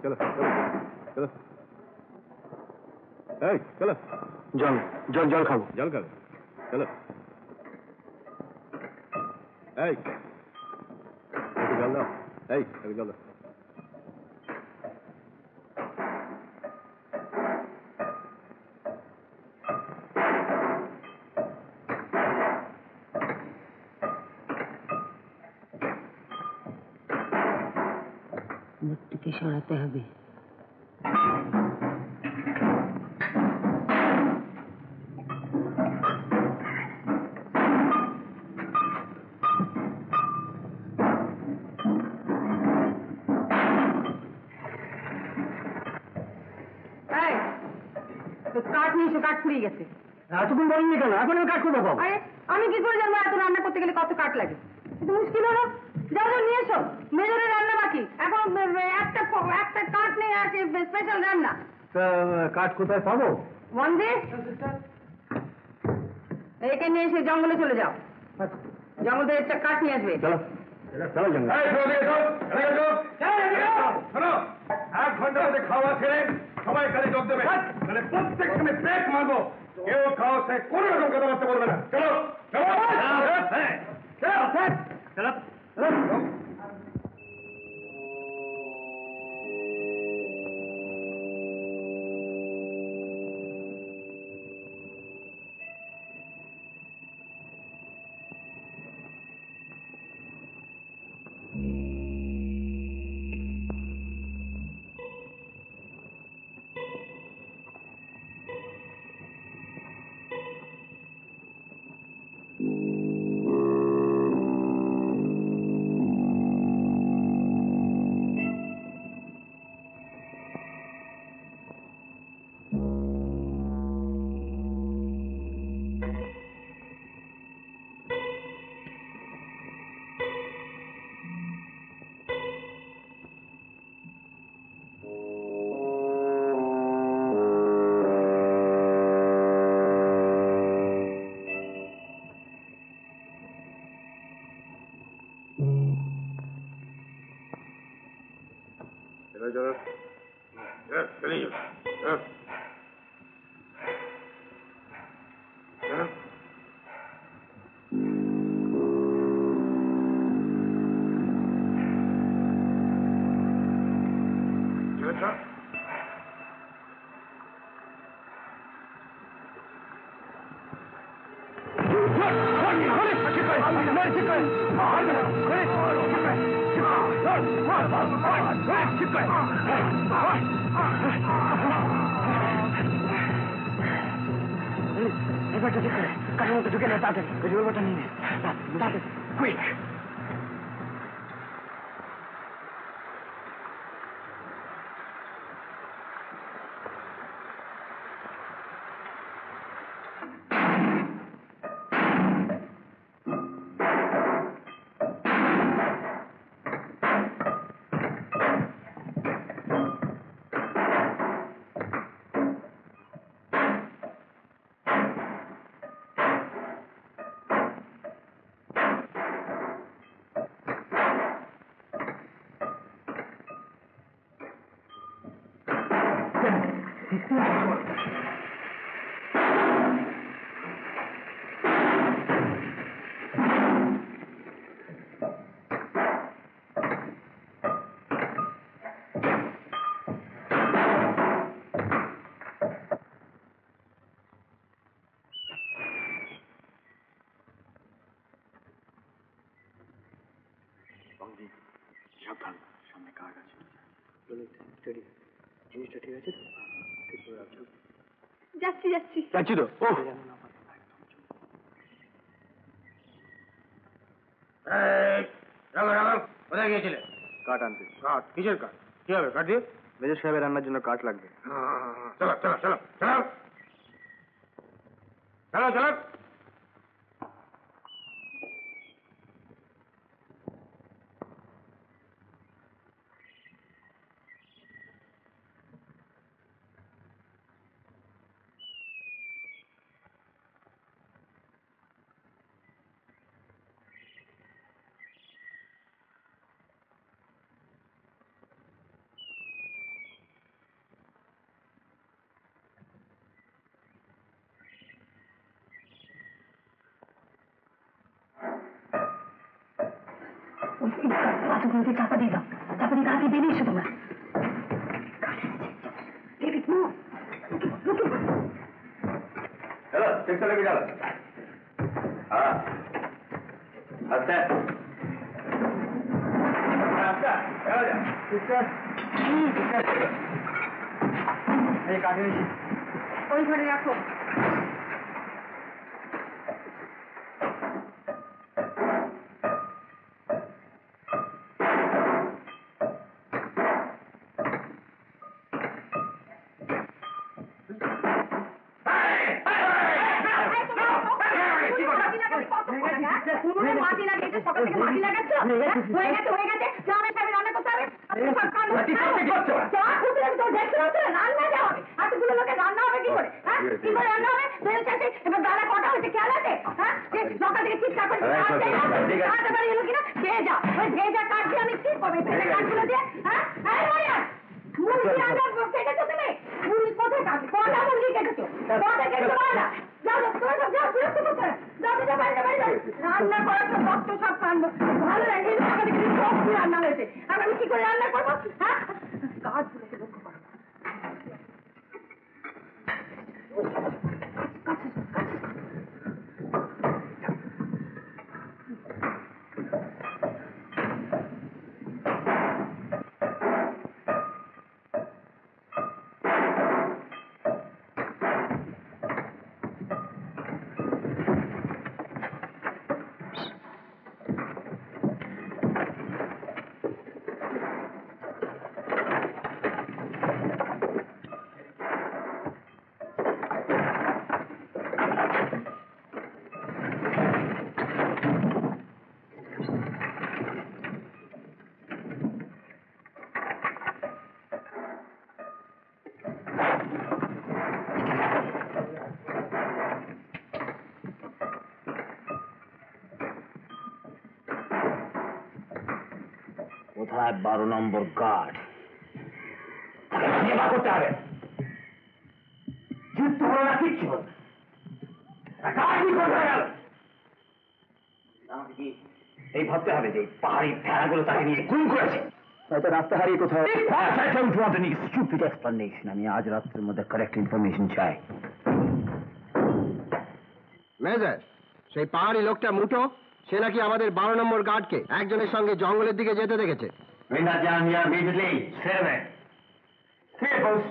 চলো চলো এই চলো জল জল জল খাবো জল খাবো চলো এই জল দাও এই জল দাও মুখটিকে সরাতে হবে কাঠ নিয়ে এসে কাঠ ফুরিয়ে গেছে এতক্ষণ বলেননি কেন এখন আমি কাঠ করবো আরে আমি কি করে জানবো এত রান্না করতে গেলে কত কাঠ লাগে কিন্তু মুশকিল হলো যাও যাও নিয়ে এসো মেজরের রান্না বাকি এখন একটা কাঠ নেই আছে স্পেশাল রান্না কাঠ কোথায় পাবো বন্ধে একে নিয়ে এসে জঙ্গলে চলে যাও জঙ্গল থেকে একটা কাঠ নিয়ে আসবে চলো চলো জঙ্গল 1 ঘন্টার মধ্যে খাওয়া ছেড়ে সবাই কাজে যোগ দেবে তাহলে প্রত্যেককে আমি পেট মারবো কেউ খাওয়া সে কোনো রকম কথাবার্তা বলবে না চলো চলো কাঠের মধ্যে ঢুকে না তাড়াতাড়ি রিভলভারটা নিয়ে তাড়াতাড়ি কুইক সাবধান সামনে কাঠ আছে জিনিসটা ঠিক আছে যাচ্ছি যাচ্ছি যাচ্ছি তো কোথায় গিয়েছিলে কাঠ আনতে কাঠ কিসের কাঠ কি হবে কাঠ দিয়ে মেজর সাহেবের রান্নার জন্য কাঠ লাগবে চলো চলো চলো চলো চলো চলো বাচ্চাগুলোকে চাপা দিয়ে দাও, চাপা দিয়ে তাড়াতাড়ি বেরিয়ে এসো তোমরা। David, move. चलो ठीक से लेके चलो हाँ अच्छा अच्छा चलो जा সিস্টার এই কাকে ওই ঘরে রাখো। মাটি লাগিয়েছে, সকাল থেকে মাটি লাগাচ্ছ। হয়ে গেছে, হয়ে গেছে। জামাই সাহেব রান্না করতে হবে। রান্না দেওয়া হবে। এতগুলো লোকের রান্না হবে কি করে? হ্যাঁ, কি করে রান্না হবে? বেল চাষে এবার বেলা কটা হয়েছে খেয়াল আছে? হ্যাঁ, সকাল থেকে চিৎকার করে খাওয়াতে পারি এলো কিনা? ভেজা, ওই ভেজা কাঠ দিয়ে আমি কি করবো? ভেজা কাঠগুলো দিয়ে, হ্যাঁ, হ্যাঁ মরিয়া, মুরগি রান্না কেটেছো তুমি? মুরগি কোথায় কাটবে? কটা মুরগি কেটেছো? কটা কেটেছো বলো? যাও, তোমরা সব যাও, বিরক্ত করছো না। যাও, যাও, বাইরে, বাইরে যাও। রান্না করার সব রক্ত সব কাণ্ড ভালো লাগে। সকালে কিন্তু সব রান্না হয়েছে, আর আমি কি করে রান্না করবো? হ্যাঁ, কাজগুলোকে লক্ষ্য করো। কোথায় 12 নম্বর গার্ড? সেবা করতে হবে, যুদ্ধ হলো না, কিচ্ছু হলো না। গার্ড কি করতে গেল? আমাকে কি এই ভাবতে হবে যে পাহাড়ি ভেড়াগুলো তাকে নিয়ে খুন করেছে? হয়তো রাস্তা হারিয়ে কোথাও। I don't want any stupid explanation. আমি আজ রাত্রের মধ্যে কারেক্ট ইনফরমেশন চাই। মেজর, সেই পাহাড়ি লোকটা মুটো, সে নাকি আমাদের 12 নম্বর গার্ডকে একজনের সঙ্গে জঙ্গলের দিকে যেতে দেখেছে। Bring that down here immediately. Straight away. Clear, boss.